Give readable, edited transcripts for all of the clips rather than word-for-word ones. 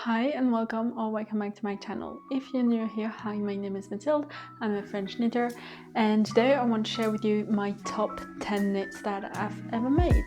Hi and welcome or welcome back to my channel. If you're new here, hi, my name is Mathilde, I'm a French knitter, and today I want to share with you my top 10 knits that I've ever made.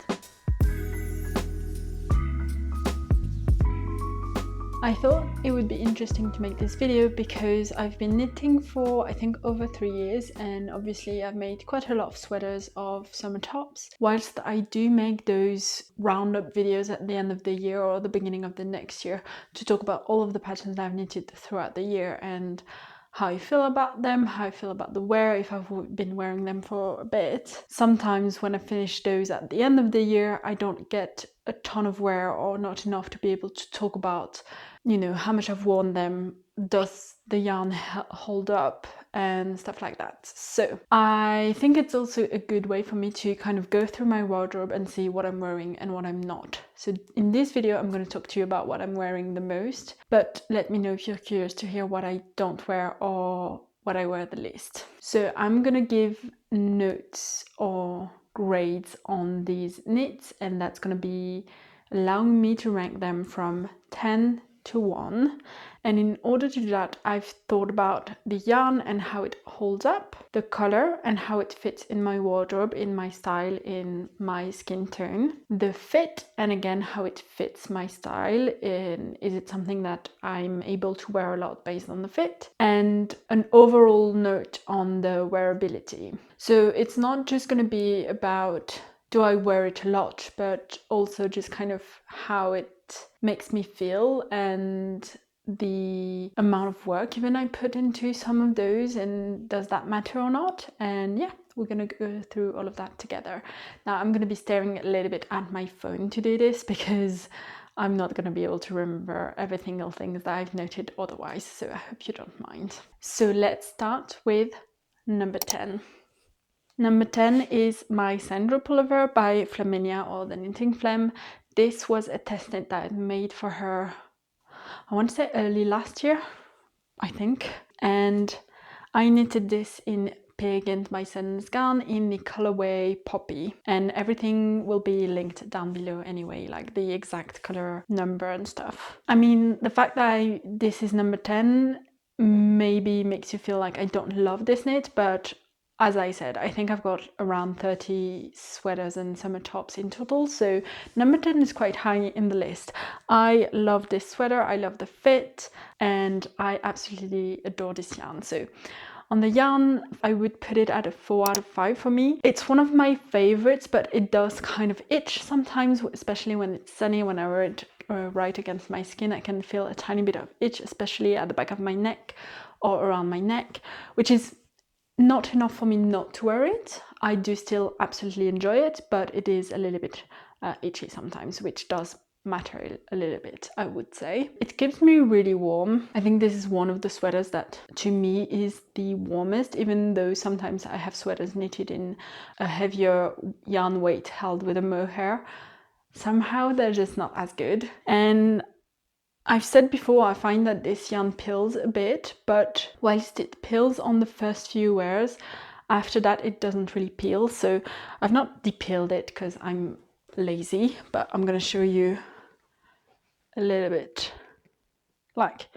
I thought it would be interesting to make this video because I've been knitting for I think over 3 years, and obviously I've made quite a lot of sweaters of summer tops. Whilst I do make those roundup videos at the end of the year or the beginning of the next year to talk about all of the patterns I've knitted throughout the year and how I feel about them, how I feel about the wear, if I've been wearing them for a bit. Sometimes when I finish those at the end of the year, I don't get a ton of wear or not enough to be able to talk about, you know, how much I've worn them, does the yarn hold up and stuff like that. So I think it's also a good way for me to kind of go through my wardrobe and see what I'm wearing and what I'm not. So in this video I'm going to talk to you about what I'm wearing the most, but let me know if you're curious to hear what I don't wear or what I wear the least. So I'm gonna give notes or grades on these knits, and that's gonna be allowing me to rank them from 10 to 1. And in order to do that, I've thought about the yarn and how it holds up, the color and how it fits in my wardrobe, in my style, in my skin tone, the fit, and again how it fits my style, in is it something that I'm able to wear a lot based on the fit, and an overall note on the wearability. So it's not just going to be about do I wear it a lot, but also just kind of how it makes me feel and the amount of work even I put into some of those, and does that matter or not. And yeah, we're gonna go through all of that together. Now I'm gonna be staring a little bit at my phone to do this because I'm not gonna be able to remember every single thing that I've noted otherwise, so I hope you don't mind. So let's start with number 10. Number 10 is my Sandro pullover by Flaminia, or the Knitting Flam. This was a test knit that I made for her, I want to say early last year, I think. And I knitted this in Gynt by Sandnes Garn in the colorway Poppy. And everything will be linked down below anyway, like the exact color number and stuff. I mean, the fact that this is number 10 maybe makes you feel like I don't love this knit, but as I said, I think I've got around 30 sweaters and summer tops in total, so number 10 is quite high in the list. I love this sweater, I love the fit, and I absolutely adore this yarn. So on the yarn, I would put it at a 4 out of 5 for me. It's one of my favorites, but it does kind of itch sometimes, especially when it's sunny. When I wear it right against my skin, I can feel a tiny bit of itch, especially at the back of my neck or around my neck, which is not enough for me not to wear it. I do still absolutely enjoy it, but it is a little bit itchy sometimes, which does matter a little bit, I would say. It keeps me really warm. I think this is one of the sweaters that to me is the warmest, even though sometimes I have sweaters knitted in a heavier yarn weight held with a mohair. Somehow they're just not as good. And I've said before, I find that this yarn pills a bit, but whilst it pills on the first few wears, after that it doesn't really peel. So I've not depeeled it because I'm lazy, but I'm gonna show you a little bit. Like,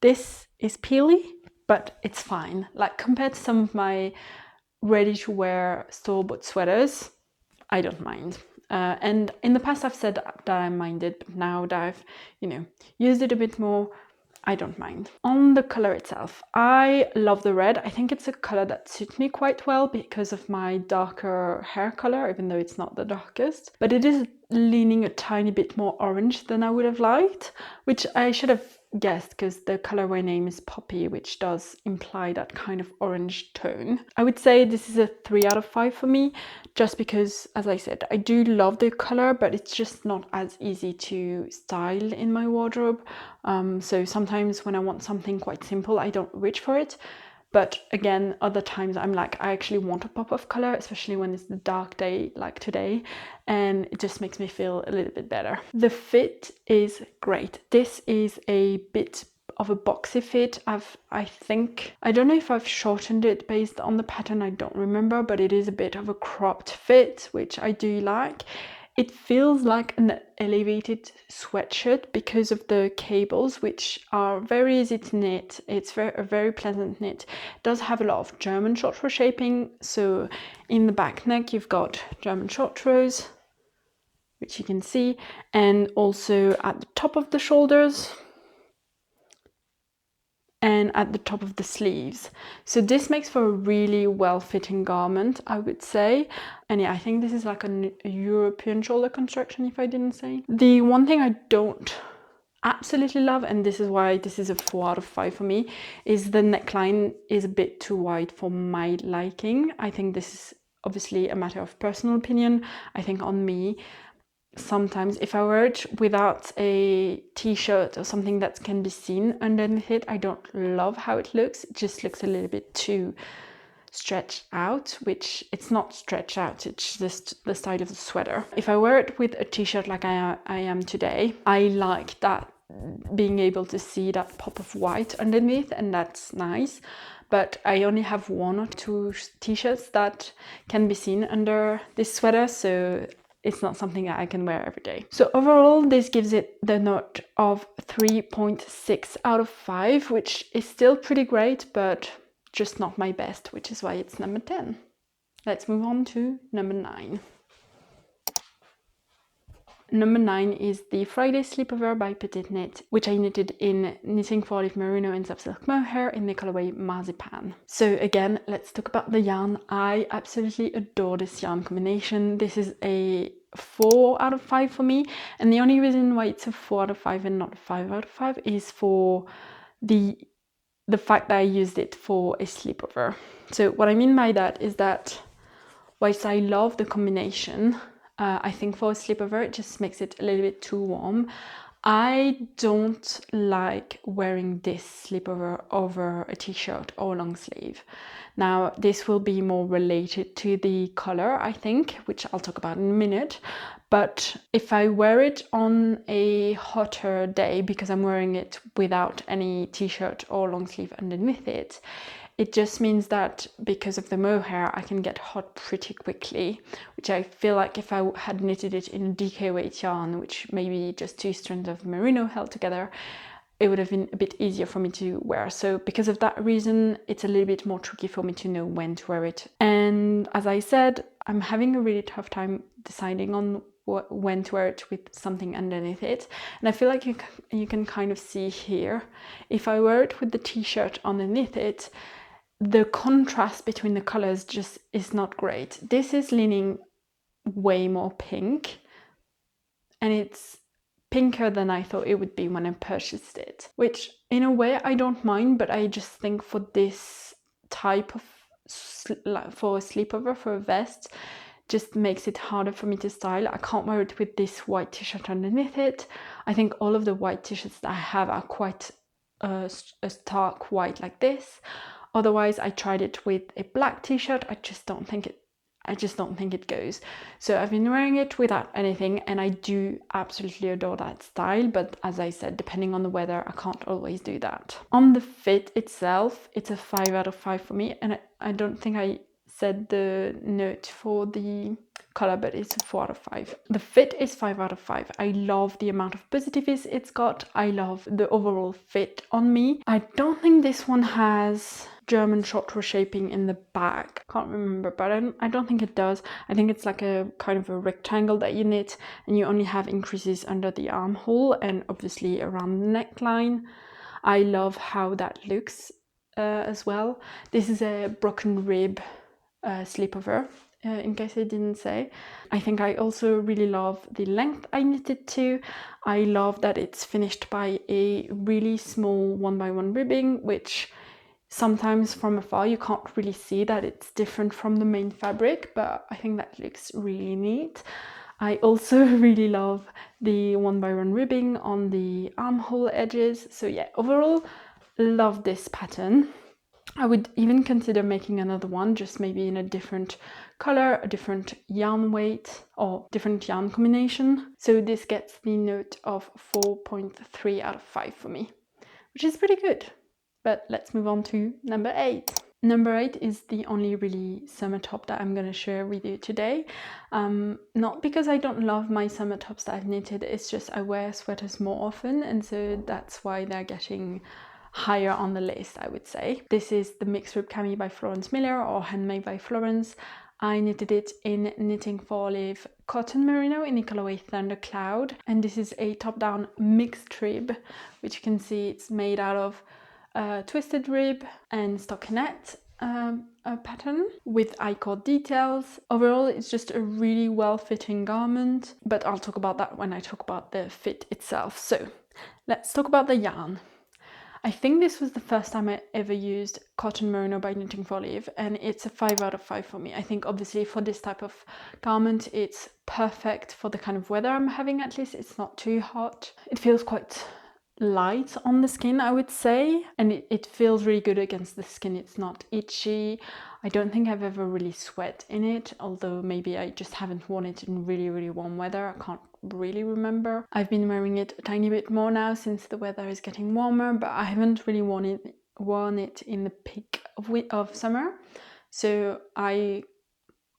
this is peely, but it's fine. Like, compared to some of my ready to wear store-bought sweaters, I don't mind. And in the past I've said that I minded, but now that I've, you know, used it a bit more, I don't mind. On the color itself, I love the red. I think it's a color that suits me quite well because of my darker hair color, even though it's not the darkest. But it is leaning a tiny bit more orange than I would have liked, which I should have guessed because the colorway name is Poppy, which does imply that kind of orange tone. I would say this is a 3 out of 5 for me, just because, as I said, I do love the color, but it's just not as easy to style in my wardrobe. So sometimes when I want something quite simple, I don't reach for it. But again, other times I'm like, I actually want a pop of color, especially when it's a dark day like today, and it just makes me feel a little bit better. The fit is great. This is a bit of a boxy fit. I think, I don't know if I've shortened it based on the pattern, I don't remember, but it is a bit of a cropped fit, which I do like. It feels like an elevated sweatshirt because of the cables, which are very easy to knit. It's a very pleasant knit. It does have a lot of German short row shaping. So in the back neck, you've got German short rows, which you can see, and also at the top of the shoulders and at the top of the sleeves. So this makes for a really well-fitting garment, I would say. And yeah, I think this is like a European shoulder construction, if I didn't say. The one thing I don't absolutely love, and this is why this is a 4 out of 5 for me, is the neckline is a bit too wide for my liking. I think this is obviously a matter of personal opinion. I think on me, sometimes if I wear it without a t-shirt or something that can be seen underneath it, I don't love how it looks. It just looks a little bit too stretched out, which it's not stretched out, it's just the side of the sweater. If I wear it with a t-shirt like I am today, I like that, being able to see that pop of white underneath, and that's nice. But I only have 1 or 2 t-shirts that can be seen under this sweater, so it's not something that I can wear every day. So overall, this gives it the note of 3.6 out of 5, which is still pretty great, but just not my best, which is why it's number 10. Let's move on to number 9. Number 9 is the Friday Sleepover by PetiteKnit, which I knitted in Knitting for Olive Merino and Subsilk Mohair in the colorway Marzipan. So again, let's talk about the yarn. I absolutely adore this yarn combination. This is a 4 out of 5 for me, and the only reason why it's a 4 out of 5 and not a 5 out of 5 is for the fact that I used it for a sleepover. So what I mean by that is that whilst I love the combination, I think for a sleepover it just makes it a little bit too warm. I don't like wearing this sleepover over a t-shirt or long sleeve. Now this will be more related to the color, I think, which I'll talk about in a minute. But if I wear it on a hotter day, because I'm wearing it without any t-shirt or long sleeve underneath it, it just means that because of the mohair, I can get hot pretty quickly, which I feel like if I had knitted it in a DK weight yarn, which maybe just 2 strands of merino held together, it would have been a bit easier for me to wear. So because of that reason, it's a little bit more tricky for me to know when to wear it. And as I said, I'm having a really tough time deciding on when to wear it with something underneath it. And I feel like you can kind of see here, if I wear it with the t-shirt underneath it, the contrast between the colors just is not great. This is leaning way more pink, and it's pinker than I thought it would be when I purchased it, which in a way I don't mind, but I just think for this type of for a sleepover, for a vest, just makes it harder for me to style. I can't wear it with this white t-shirt underneath it. I think all of the white t-shirts that I have are quite a stark white like this. Otherwise, I tried it with a black t-shirt. I just don't think it goes. So I've been wearing it without anything, and I do absolutely adore that style. But as I said, depending on the weather, I can't always do that. On the fit itself, it's a 5 out of 5 for me, and I don't think I said the note for the color, but it's a 4 out of 5. The fit is 5 out of 5. I love the amount of positives it's got. I love the overall fit on me. I don't think this one has German short row shaping in the back. Can't remember, but I don't think it does. I think it's like a kind of a rectangle that you knit, and you only have increases under the armhole and obviously around the neckline. I love how that looks as well. This is a broken rib sleepover, in case I didn't say. I think I also really love the length I knitted to. I love that it's finished by a really small 1x1 ribbing, which sometimes from afar you can't really see that it's different from the main fabric, but I think that looks really neat. I also really love the 1x1 ribbing on the armhole edges. So yeah, overall, love this pattern. I would even consider making another one, just maybe in a different color, a different yarn weight, or different yarn combination. So this gets the note of 4.3 out of 5 for me, which is pretty good. But let's move on to number 8. Number 8 is the only really summer top that I'm going to share with you today. Not because I don't love my summer tops that I've knitted, it's just I wear sweaters more often, and so that's why they're getting higher on the list, I would say. This is the Mixed Rib Cami by Florence Miller, or Handmade by Florence. I knitted it in Knitting for Olive cotton merino in the colorway Thunder Cloud, and this is a top-down mixed rib, which you can see it's made out of twisted rib and stockinette pattern with I-cord details. Overall, it's just a really well-fitting garment, but I'll talk about that when I talk about the fit itself. So let's talk about the yarn. I think this was the first time I ever used cotton merino by Knitting for Olive, and it's a 5 out of 5 for me. I think obviously for this type of garment it's perfect for the kind of weather I'm having. At least it's not too hot. It feels quite light on the skin, I would say, and it feels really good against the skin. It's not itchy. I don't think I've ever really sweat in it, although maybe I just haven't worn it in really warm weather. I can't really remember. I've been wearing it a tiny bit more now since the weather is getting warmer, but I haven't really worn it in the peak of summer. So I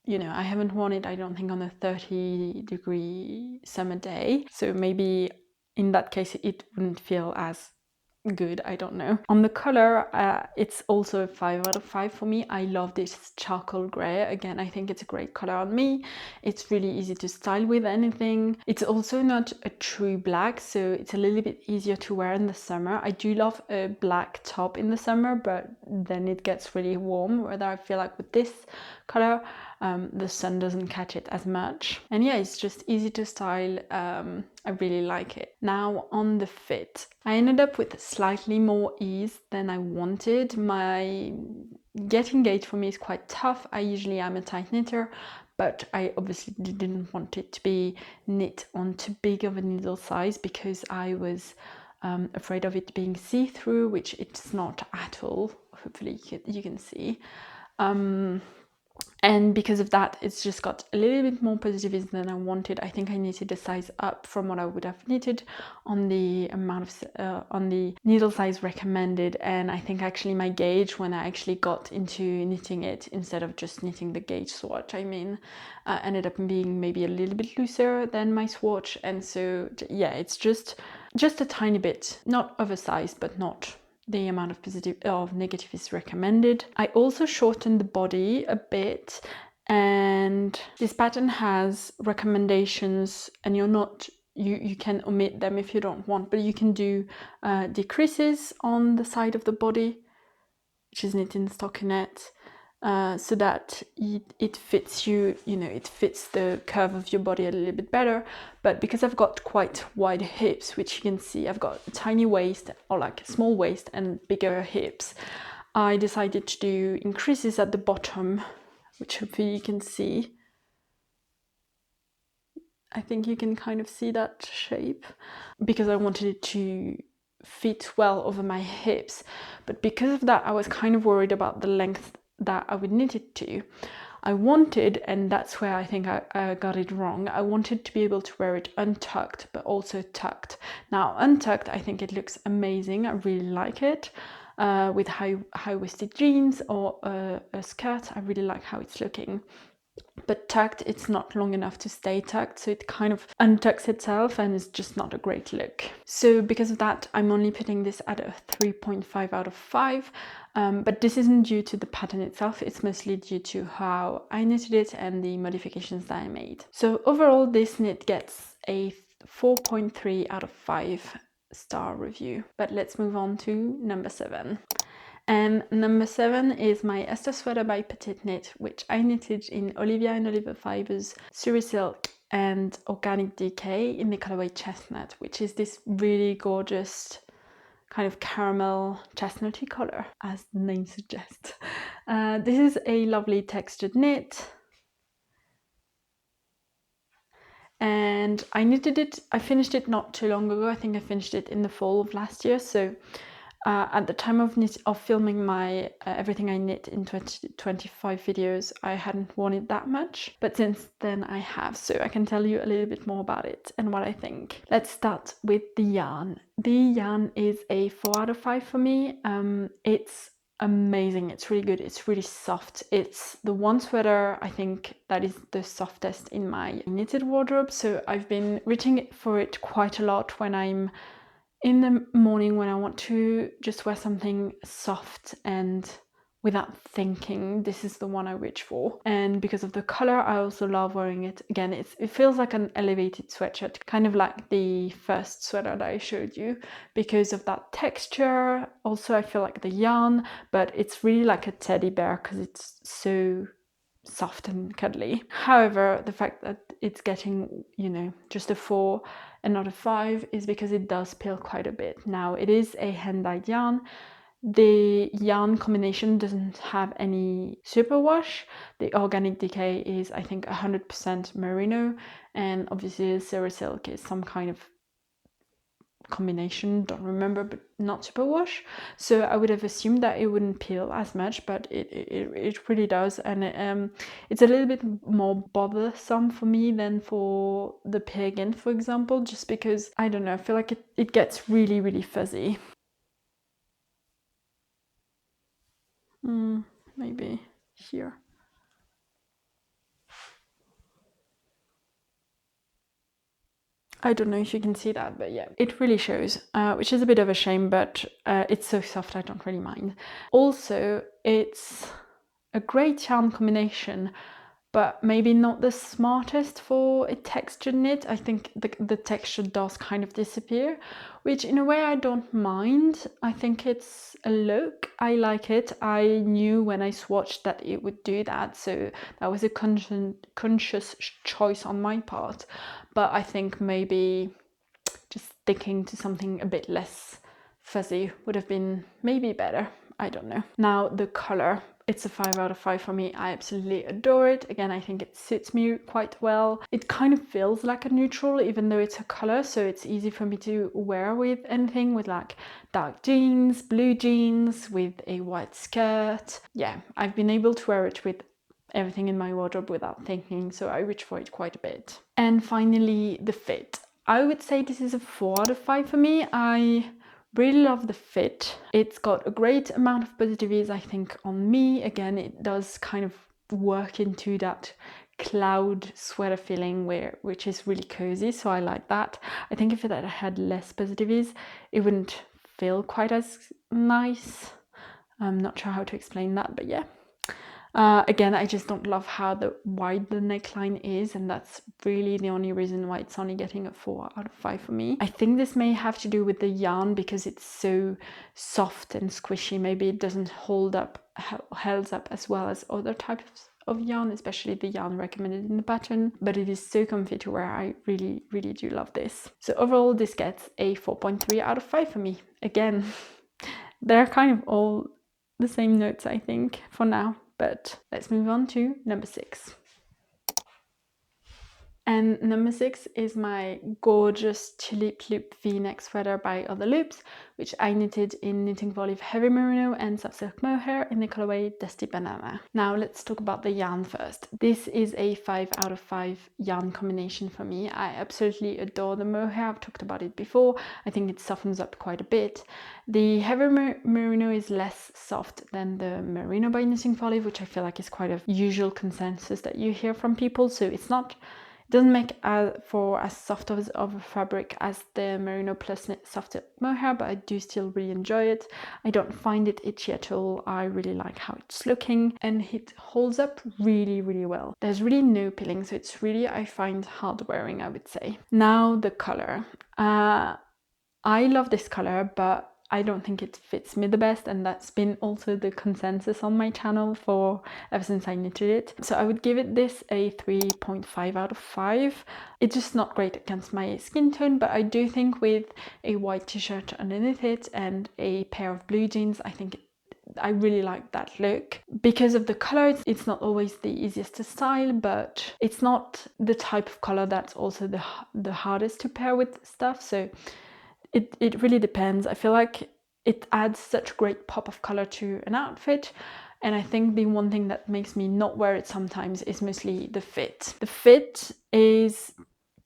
haven't worn it, I don't think, on a 30-degree summer day. So maybe in that case it wouldn't feel as good, I don't know. On the color, it's also a 5 out of 5 for me. I love this charcoal gray. Again, I think it's a great color on me. It's really easy to style with anything. It's also not a true black, so it's a little bit easier to wear in the summer. I do love a black top in the summer, but then it gets really warm, whether I feel like with this color the sun doesn't catch it as much. And yeah, it's just easy to style. I really like it. Now on the fit, I ended up with slightly more ease than I wanted. My getting gauge for me is quite tough. I usually am a tight knitter, but I obviously didn't want it to be knit on too big of a needle size because I was afraid of it being see-through, which it's not at all. Hopefully you can see. And because of that, it's just got a little bit more positivism than I wanted. I think I knitted a size up from what I would have knitted on the amount of on the needle size recommended, and I think actually my gauge, when I actually got into knitting it instead of just knitting the gauge swatch, ended up being maybe a little bit looser than my swatch. And so yeah, it's just a tiny bit, not oversized, but not the amount of positive of negative is recommended. I also shortened the body a bit, and this pattern has recommendations, and you can omit them if you don't want, but you can do decreases on the side of the body, which is knit in stockinette, so that it fits it fits the curve of your body a little bit better. But because I've got quite wide hips, which you can see, I've got a tiny waist, or like a small waist, and bigger hips, I decided to do increases at the bottom, which hopefully you can see. I think you can kind of see that shape, because I wanted it to fit well over my hips. But because of that, I was kind of worried about the length that I would knit it to. I wanted, and that's where I think I got it wrong, I wanted to be able to wear it untucked but also tucked. Now untucked, I think it looks amazing. I really like it with high-waisted jeans or a skirt. I really like how it's looking. But tucked, it's not long enough to stay tucked, so it kind of untucks itself and it's just not a great look. So because of that, I'm only putting this at a 3.5 out of 5, but this isn't due to the pattern itself, it's mostly due to how I knitted it and the modifications that I made. So overall, this knit gets a 4.3 out of 5 star review. But let's move on to number 7. And number 7 is my Esther Sweater by PetiteKnit, which I knitted in Olivia and Oliver fibers, Suri silk and organic DK in the colorway Chestnut, which is this really gorgeous kind of caramel chestnutty color, as the name suggests. This is a lovely textured knit. And I finished it not too long ago. I think I finished it in the fall of last year, so at the time of filming my everything I knit in 2025 videos, I hadn't worn it that much, but since then I have, so I can tell you a little bit more about it and what I think. Let's start with the yarn. The yarn is a 4 out of 5 for me. It's amazing. It's really good. It's really soft. It's the one sweater I think that is the softest in my knitted wardrobe. So I've been reaching for it quite a lot when I'm in the morning, when I want to just wear something soft and without thinking. This is the one I reach for. And because of the color, I also love wearing it. Again, it feels like an elevated sweatshirt, kind of like the first sweater that I showed you, because of that texture. Also, I feel like the yarn, but it's really like a teddy bear because it's so soft and cuddly. However, the fact that it's getting, you know, just a 4 and not a 5 is because it does peel quite a bit. Now, it is a hand-dyed yarn. The yarn combination doesn't have any superwash. The organic decay is, I think, 100% merino, and obviously the Cerasilk is some kind of combination, don't remember, but not superwash. So I would have assumed that it wouldn't peel as much, but it really does. And it's a little bit more bothersome for me than for the Gynt, for example, just because, I don't know, I feel like it gets really, really fuzzy. Maybe here. I don't know if you can see that, but yeah, it really shows, which is a bit of a shame, but it's so soft I don't really mind. Also, it's a great yarn combination, but maybe not the smartest for a textured knit. I think the texture does kind of disappear, which in a way I don't mind. I think it's a look. I like it. I knew when I swatched that it would do that, so that was a conscious choice on my part. But I think maybe just sticking to something a bit less fuzzy would have been maybe better. I don't know. Now the color, it's a 5 out of 5 for me. I absolutely adore it. Again, I think it suits me quite well. It kind of feels like a neutral, even though it's a color, so it's easy for me to wear with anything, with like dark jeans, blue jeans, with a white skirt. Yeah, I've been able to wear it with everything in my wardrobe without thinking, so I reach for it quite a bit. And finally, the fit. I would say this is a 4 out of 5 for me. I really love the fit. It's got a great amount of positivities, I think, on me. Again, it does kind of work into that cloud sweater feeling which is really cozy, so I like that. I think if it had less positivities, it wouldn't feel quite as nice. I'm not sure how to explain that, but yeah. Again, I just don't love how wide the neckline is, and that's really the only reason why it's only getting a 4 out of 5 for me. I think this may have to do with the yarn, because it's so soft and squishy. Maybe it doesn't hold up as well as other types of yarn, especially the yarn recommended in the pattern, but it is so comfy to wear. I really, really do love this. So overall, this gets a 4.3 out of 5 for me. Again, they're kind of all the same notes, I think, for now. But let's move on to number 6. And number 6 is my gorgeous tulip loop v-neck sweater by Other Loops, which I knitted in Knitting Volley Heavy Merino and Soft Silk Mohair in the colorway Dusty Banana. Now let's talk about the yarn first. This is a 5 out of 5 yarn combination for me. I absolutely adore the mohair. I've talked about it before. I think it softens up quite a bit. The Heavy Merino is less soft than the Merino by Knitting Volley, which I feel like is quite a usual consensus that you hear from people. So it doesn't make for as soft of a fabric as the Merino plus Soft Silk Mohair, but I do still really enjoy it. I don't find it itchy at all. I really like how it's looking, and it holds up really, really well. There's really no pilling, so it's really, I find, hard wearing, I would say. Now the color. I love this color, but I don't think it fits me the best, and that's been also the consensus on my channel for ever since I knitted it. So I would give it this a 3.5 out of 5. It's just not great against my skin tone, but I do think with a white t-shirt underneath it and a pair of blue jeans, I really like that look. Because of the color, it's not always the easiest to style, but it's not the type of color that's also the hardest to pair with stuff. So it really depends. I feel like it adds such a great pop of color to an outfit, and I think the one thing that makes me not wear it sometimes is mostly the fit. The fit is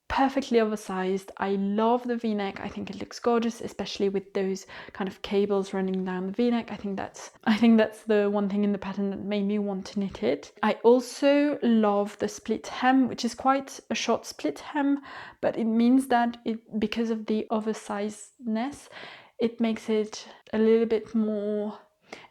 perfectly oversized. I love the v-neck. I think it looks gorgeous, especially with those kind of cables running down the v-neck. I think that's the one thing in the pattern that made me want to knit it. I also love the split hem, which is quite a short split hem, but it means that because of the oversizedness, it makes it a little bit more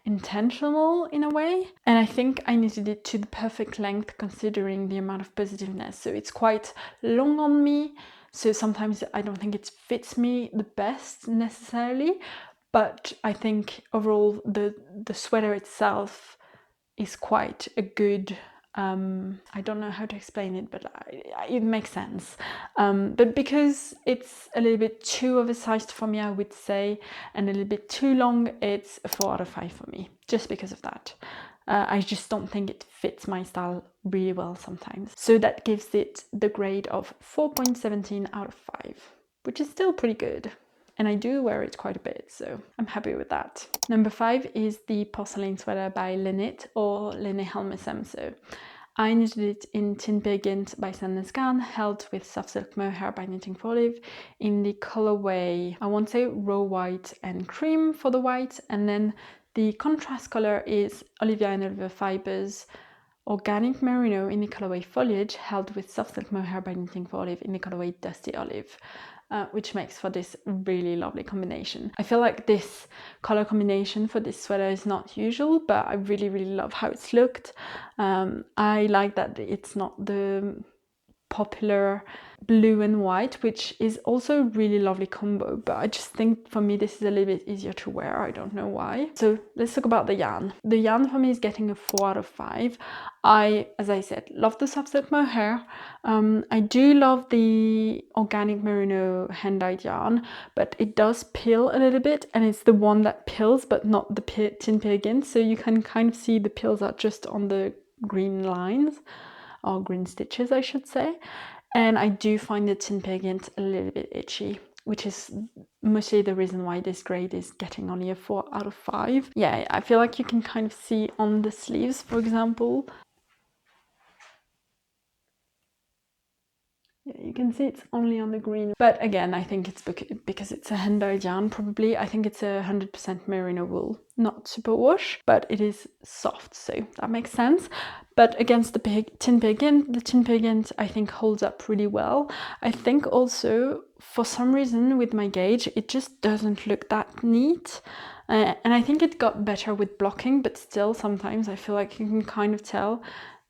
intentional in a way, and I think I knitted it to the perfect length considering the amount of positiveness. So it's quite long on me, so sometimes I don't think it fits me the best necessarily, but I think overall the sweater itself is quite a good, I don't know how to explain it, but it makes sense. But because it's a little bit too oversized for me, I would say, and a little bit too long, it's a 4 out of 5 for me, just because of that. I just don't think it fits my style really well sometimes. So that gives it the grade of 4.17 out of 5, which is still pretty good. And I do wear it quite a bit, so I'm happy with that. Number 5 is the Porcelain Sweater by LeKnit, or LeKnit Helmesem. So I knitted it in Tynn Gynt by Sandnes Garn, held with soft silk mohair by Knitting Foliage, in the colorway, I want to say raw white and cream for the white, and then the contrast color is Olivia and Olivia Fibers Organic Merino in the colorway Foliage, held with soft silk mohair by Knitting Foliage in the colorway Dusty Olive. Which makes for this really lovely combination. I feel like this color combination for this sweater is not usual, but I really love how it's looked. I like that it's not the popular blue and white, which is also a really lovely combo, but I just think for me this is a little bit easier to wear. I don't know why. So let's talk about the yarn. The yarn for me is getting a 4 out of 5. As I said, love the soft silk mohair. I do love the organic merino hand-dyed yarn, but it does peel a little bit, and it's the one that peels but not the Tynn Gynt, so you can kind of see the peels are just on the green lines, or green stitches I should say. And I do find the Tynn Gynt a little bit itchy, which is mostly the reason why this grade is getting only a 4 out of 5. Yeah, I feel like you can kind of see on the sleeves, for example. Yeah, you can see it's only on the green, but again, I think it's because it's a hand-dyed yarn, probably. I think it's a 100% merino wool, not superwash, but it is soft, so that makes sense. But against the Tynn Gynt, I think holds up really well. I think also, for some reason, with my gauge, it just doesn't look that neat. And I think it got better with blocking, but still, sometimes I feel like you can kind of tell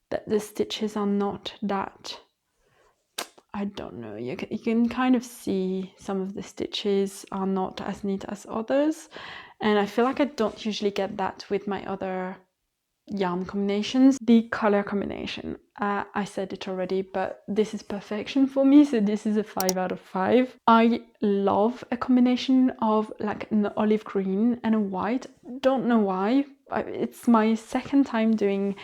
that the stitches are not that, I don't know, you can kind of see some of the stitches are not as neat as others, and I feel like I don't usually get that with my other yarn combinations. The color combination, I said it already, but this is perfection for me, so this is a 5 out of 5. I love a combination of like an olive green and a white. Don't know why. It's my second time doing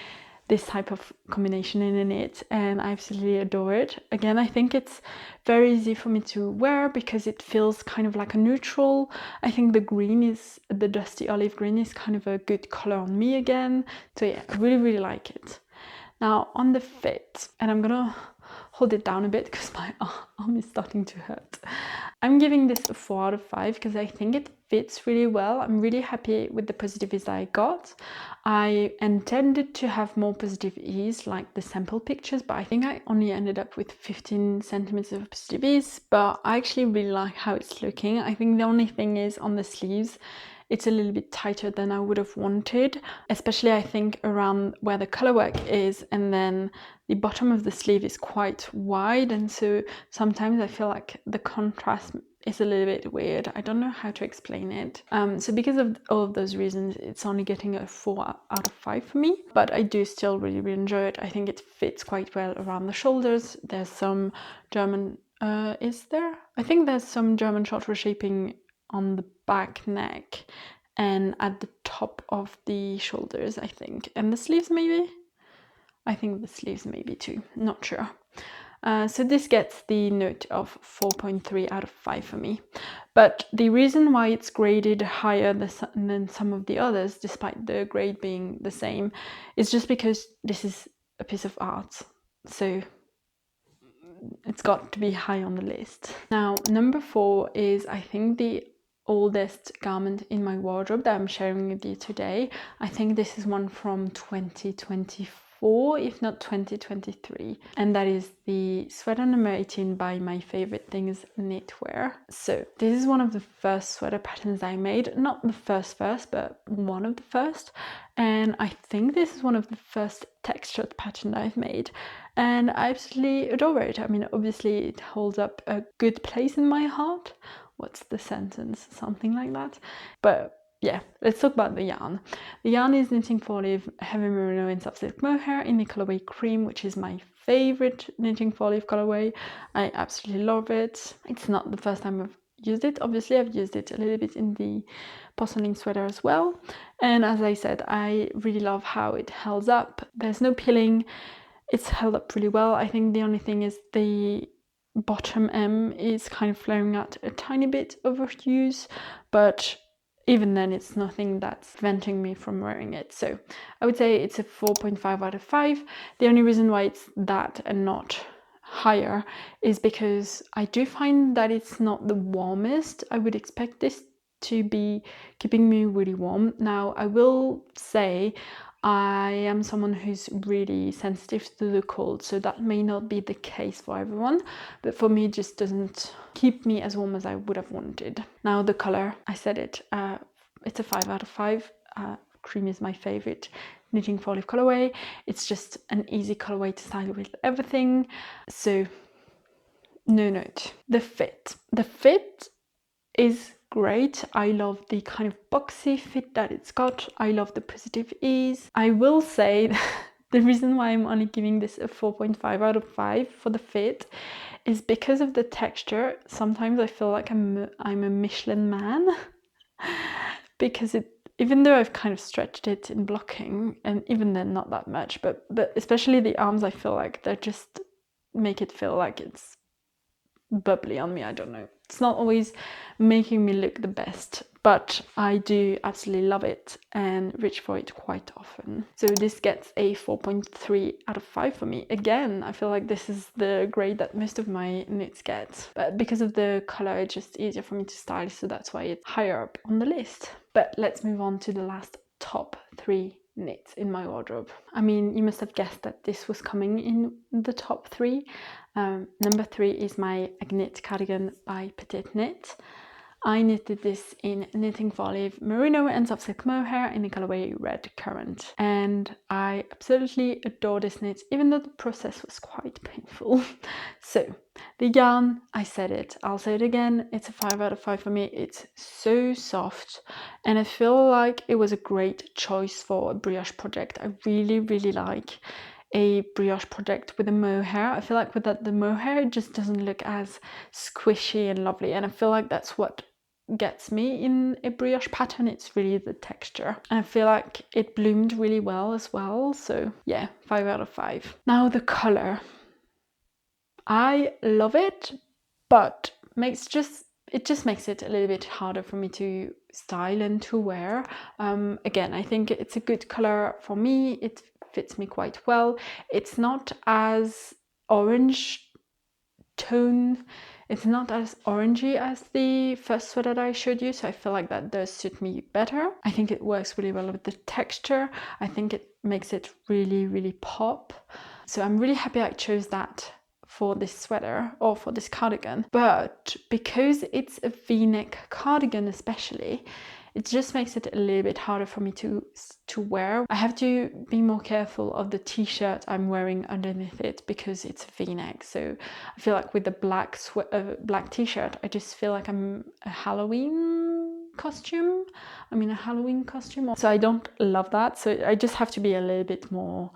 this type of combination in a knit, and I absolutely adore it. Again, I think it's very easy for me to wear because it feels kind of like a neutral. I think the dusty olive green is kind of a good color on me again. So yeah, I really like it. Now on the fit, and I'm gonna hold it down a bit because my arm is starting to hurt. I'm giving this a 4 out of 5 because I think it fits really well. I'm really happy with the positive ease I got. I intended to have more positive ease like the sample pictures, but I think I only ended up with 15 centimeters of positive ease, but I actually really like how it's looking. I think the only thing is on the sleeves, it's a little bit tighter than I would have wanted, especially I think around where the colorwork is, and then the bottom of the sleeve is quite wide, and so sometimes I feel like the contrast is a little bit weird. I don't know how to explain it. So because of all of those reasons, it's only getting a 4 out of 5 for me, but I do still really enjoy it. I think it fits quite well around the shoulders. There's some German, is there? I think there's some German short reshaping on the back neck and at the top of the shoulders, I think, and the sleeves maybe. I think the sleeves maybe too, not sure. So this gets the note of 4.3 out of 5 for me. But the reason why it's graded higher than some of the others, despite the grade being the same, is just because this is a piece of art. So it's got to be high on the list. Now, number 4 is, I think, the oldest garment in my wardrobe that I'm sharing with you today. I think this is one from 2024, if not 2023, and that is the sweater number 18 by my favorite things, knitwear. So this is one of the first sweater patterns I made, not the first, but one of the first, and I think this is one of the first textured pattern I've made, and I absolutely adore it. I mean, obviously it holds up a good place in my heart. What's the sentence? Something like that. But yeah, let's talk about the yarn. The yarn is Knitting Foliage Heavy Merino and Soft Silk Mohair in the colorway Cream, which is my favorite Knitting Foliage colorway. I absolutely love it. It's not the first time I've used it. Obviously, I've used it a little bit in the Porcelain Sweater as well. And as I said, I really love how it holds up. There's no peeling. It's held up really well. I think the only thing is the bottom M is kind of flaring out a tiny bit overuse, but even then it's nothing that's preventing me from wearing it. So I would say it's a 4.5 out of 5. The only reason why it's that and not higher is because I do find that it's not the warmest. I would expect this to be keeping me really warm. Now, I will say I am someone who's really sensitive to the cold, so that may not be the case for everyone, but for me it just doesn't keep me as warm as I would have wanted. Now, the color, I said it, it's a 5 out of 5. Cream is my favorite Knitting Foliage colorway. It's just an easy colorway to style with everything, so no note. The fit is great. I love the kind of boxy fit that it's got. I love the positive ease. I will say the reason why I'm only giving this a 4.5 out of 5 for the fit is because of the texture. Sometimes I feel like I'm a Michelin man because even though I've kind of stretched it in blocking, and even then not that much, but especially the arms, I feel like they just make it feel like it's bubbly on me. I don't know, it's not always making me look the best, but I do absolutely love it and reach for it quite often. So this gets a 4.3 out of 5 for me. Again, I feel like this is the grade that most of my knits get, but because of the color it's just easier for me to style, so that's why it's higher up on the list. But let's move on to the last top 3 knits in my wardrobe. I mean, you must have guessed that this was coming in the top 3. Number 3 is my Agnete Cardigan by PetiteKnit. I knitted this in Knitting Foliage Merino and Soft Silk Mohair in the colorway Red Currant, and I absolutely adore this knit, even though the process was quite painful. So the yarn, I said it, I'll say it again, it's a 5 out of 5 for me. It's so soft, and I feel like it was a great choice for a brioche project. I really like a brioche project with a mohair. I feel like with that, the mohair just doesn't look as squishy and lovely, and I feel like that's what gets me in a brioche pattern. It's really the texture, and I feel like it bloomed really well as well. So yeah, 5 out of 5. Now, the color, I love it, but it just makes it a little bit harder for me to style and to wear. Again, I think it's a good color for me. It fits me quite well. It's not as orange tone, it's not as orangey as the first sweater that I showed you, so I feel like that does suit me better. I think it works really well with the texture. I think it makes it really pop. So I'm really happy I chose that for this sweater, or for this cardigan. But because it's a v-neck cardigan especially, it just makes it a little bit harder for me to wear. I have to be more careful of the t-shirt I'm wearing underneath it because it's a v-neck. So I feel like with the black t-shirt, I just feel like I'm a Halloween costume. I'm in a Halloween costume. So I don't love that. So I just have to be a little bit more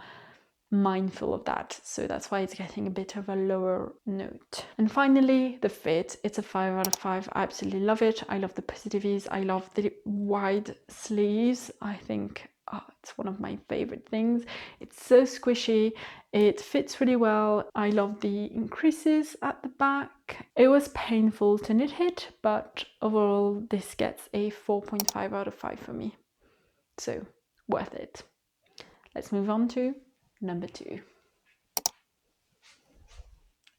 mindful of that, so that's why it's getting a bit of a lower note. And finally, the fit, it's a 5 out of 5. I absolutely love it. I love the positivities. I love the wide sleeves. I think it's one of my favorite things. It's so squishy, it fits really well. I love the increases at the back. It was painful to knit it, but overall this gets a 4.5 out of 5 for me, so worth it. Let's move on to number 2.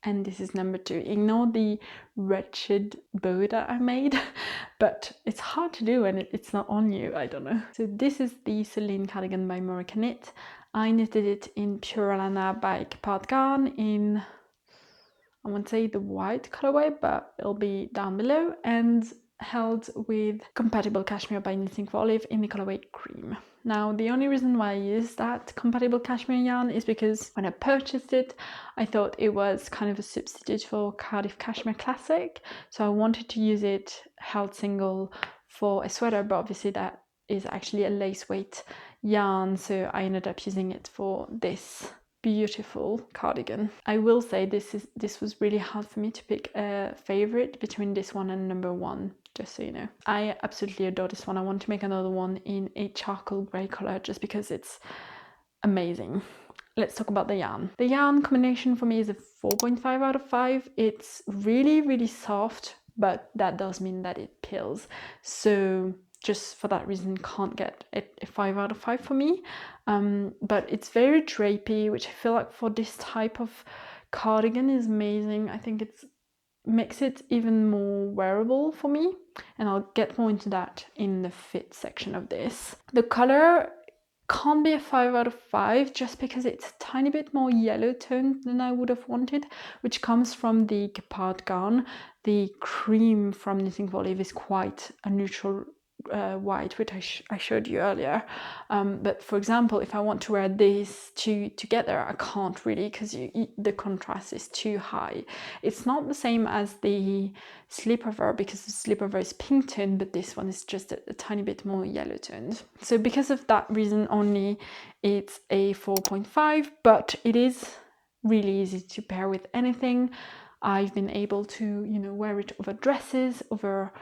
and this is number 2. Ignore the wretched bow that I made, but it's hard to do when it's not on you, I don't know. So this is the Porcelain cardigan by LeKnit. I knitted it in Pure Lana by Garn in, I won't say the white colorway, but it'll be down below, and held with compatible cashmere by Knitting for Olive in the colorway cream. Now, the only reason why I used that compatible cashmere yarn is because when I purchased it, I thought it was kind of a substitute for Cardiff Cashmere Classic, so I wanted to use it held single for a sweater, but obviously that is actually a lace weight yarn, so I ended up using it for this beautiful cardigan. I will say this was really hard for me to pick a favorite between this one and number 1, just so you know. I absolutely adore this one. I want to make another one in a charcoal grey color just because it's amazing. Let's talk about the yarn. The yarn combination for me is a 4.5 out of 5. It's really soft, but that does mean that it peels. So just for that reason, can't get a 5 out of 5 for me. But it's very drapey, which I feel like for this type of cardigan is amazing. I think it makes it even more wearable for me, and I'll get more into that in the fit section of this. The color can't be a 5 out of 5 just because it's a tiny bit more yellow toned than I would have wanted, which comes from the Gepard Garn. The cream from Knitting for Olive is quite a neutral white, which I showed you earlier, but for example, if I want to wear these two together, I can't really, because the contrast is too high. It's not the same as the slipover, because the slipover is pink toned, but this one is just a tiny bit more yellow toned. So because of that reason only, it's a 4.5, but it is really easy to pair with anything. I've been able to, you know, wear it over dresses, over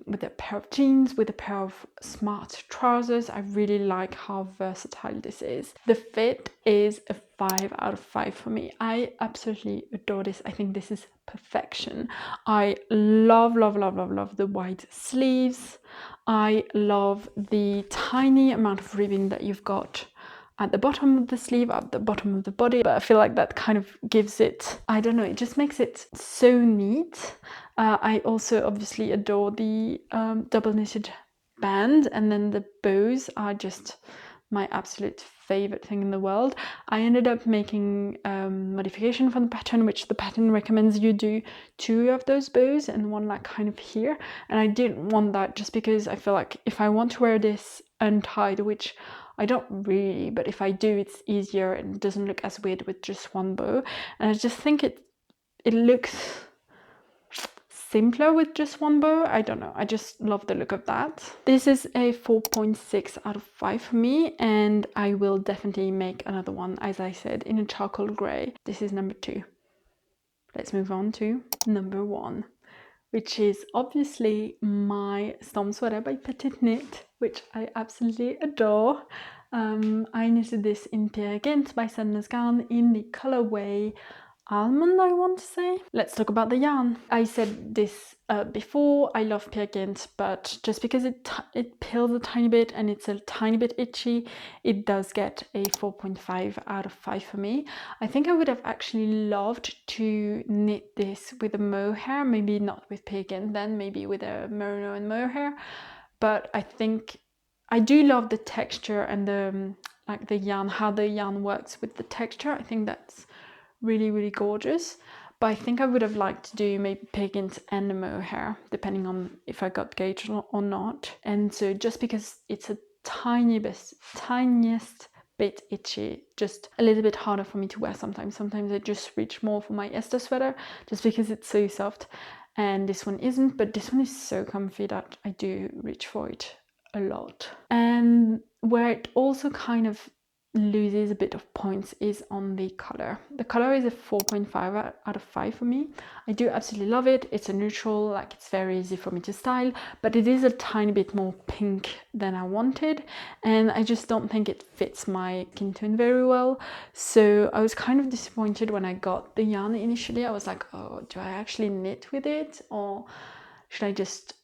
with a pair of jeans, with a pair of smart trousers. I really like how versatile this is. The fit is a 5 out of 5 for me. I absolutely adore this. I think this is perfection. I love the wide sleeves. I love the tiny amount of ribbing that you've got at the bottom of the sleeve, at the bottom of the body, but I feel like that kind of gives it, I don't know, it just makes it so neat. I also obviously adore the double knitted band, and then the bows are just my absolute favorite thing in the world. I ended up making modification from the pattern, which the pattern recommends you do 2 of those bows and one like kind of here, and I didn't want that just because I feel like if I want to wear this untied, which I don't really, but if I do, it's easier and it doesn't look as weird with just one bow, and I just think it looks simpler with just one bow. I don't know, I just love the look of that. This is a 4.6 out of 5 for me, and I will definitely make another one, as I said, in a charcoal grey. This is number 2. Let's move on to number 1, which is obviously my Storm Sweater by PetiteKnit, which I absolutely adore. I knitted this in Gynt by Sandnes Garn in the colorway Almond, I want to say. Let's talk about the yarn. I said this before, I love Gynt, but just because it peels a tiny bit and it's a tiny bit itchy, it does get a 4.5 out of 5 for me. I think I would have actually loved to knit this with a Mohair, maybe not with Gynt then, maybe with a Merino and Mohair, but I think I do love the texture and the like the yarn, how the yarn works with the texture. I think that's really gorgeous, but I think I would have liked to do maybe Gynt and a Mohair, depending on if I got gauged or not. And so just because it's a tiniest bit itchy, just a little bit harder for me to wear sometimes. Sometimes I just reach more for my Esther Sweater just because it's so soft, and this one isn't, but this one is so comfy that I do reach for it a lot. And where it also kind of loses a bit of points is on the color. The color is a 4.5 out of 5 for me. I do absolutely love it. It's a neutral, like it's very easy for me to style, but it is a tiny bit more pink than I wanted, and I just don't think it fits my skin tone very well. So I was kind of disappointed when I got the yarn initially. I was like, oh, do I actually knit with it, or should I just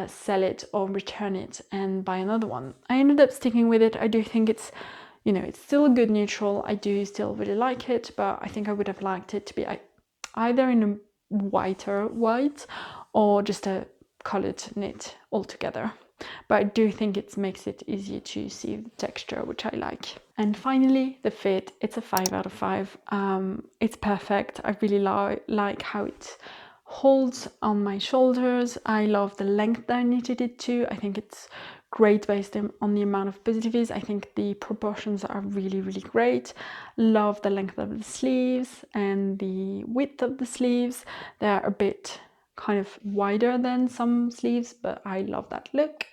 sell it or return it and buy another one? I ended up sticking with it. I do think it's, you know, it's still a good neutral. I do still really like it, but I think I would have liked it to be either in a whiter white or just a colored knit altogether. But I do think it makes it easier to see the texture, which I like. And finally, the fit. It's a 5 out of 5. It's perfect. I really like how it holds on my shoulders. I love the length that I knitted it to. I think it's great based on the amount of positives. I think the proportions are really, really great. Love the length of the sleeves and the width of the sleeves. They're a bit kind of wider than some sleeves, but I love that look.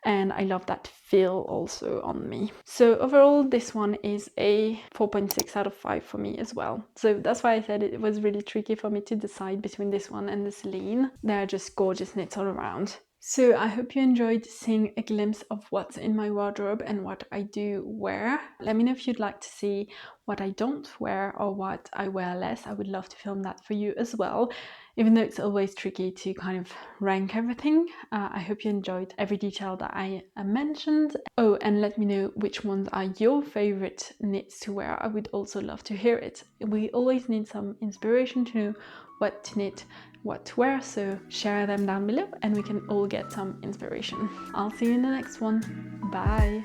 And I love that feel also on me. So overall, this one is a 4.6 out of 5 for me as well. So that's why I said it was really tricky for me to decide between this one and the Celine. They're just gorgeous knits all around. So I hope you enjoyed seeing a glimpse of what's in my wardrobe and what I do wear. Let me know if you'd like to see what I don't wear or what I wear less. I would love to film that for you as well, even though it's always tricky to kind of rank everything. I hope you enjoyed every detail that I mentioned. Oh, and let me know which ones are your favorite knits to wear. I would also love to hear it. We always need some inspiration to know what to knit, what to wear, so share them down below and we can all get some inspiration. I'll see you in the next one. Bye!